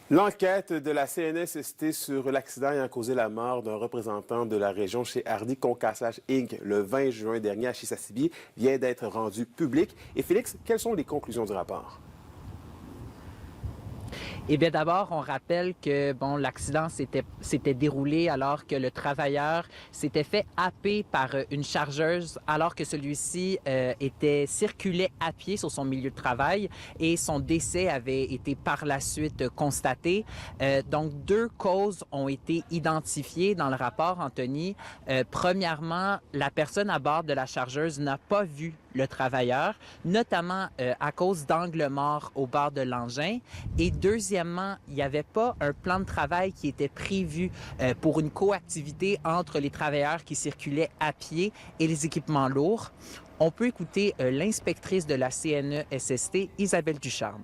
L'enquête de la CNSST sur l'accident ayant causé la mort d'un représentant de la région chez Hardy Concassage Inc. le 20 juin dernier à Chisasibi vient d'être rendue publique. Et Félix, quelles sont les conclusions du rapport? Eh bien, d'abord, on rappelle que l'accident s'était déroulé alors que le travailleur s'était fait happer par une chargeuse alors que celui-ci circulait à pied sur son milieu de travail et son décès avait été par la suite constaté. Donc, deux causes ont été identifiées dans le rapport, Anthony. Premièrement, la personne à bord de la chargeuse n'a pas vu le travailleur, notamment à cause d'angles morts au bord de l'engin. Et deuxièmement, il n'y avait pas un plan de travail qui était prévu pour une coactivité entre les travailleurs qui circulaient à pied et les équipements lourds. On peut écouter l'inspectrice de la CNESST, Isabelle Ducharme.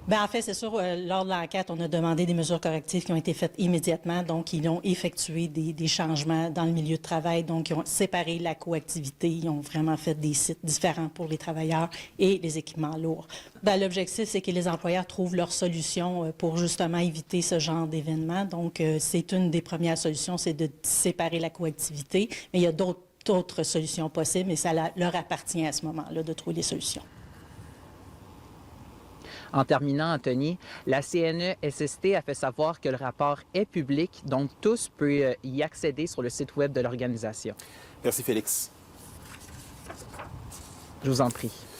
Bien, en fait, c'est sûr, lors de l'enquête, on a demandé des mesures correctives qui ont été faites immédiatement. Donc, ils ont effectué des changements dans le milieu de travail. Donc, ils ont séparé la coactivité. Ils ont vraiment fait des sites différents pour les travailleurs et les équipements lourds. Bien, l'objectif, c'est que les employeurs trouvent leur solution pour justement éviter ce genre d'événement. Donc, c'est une des premières solutions, c'est de séparer la coactivité. Mais il y a d'autres solutions possibles, et ça leur appartient à ce moment-là de trouver des solutions. En terminant, Anthony, la CNESST a fait savoir que le rapport est public, donc tous peuvent y accéder sur le site web de l'organisation. Merci, Félix. Je vous en prie.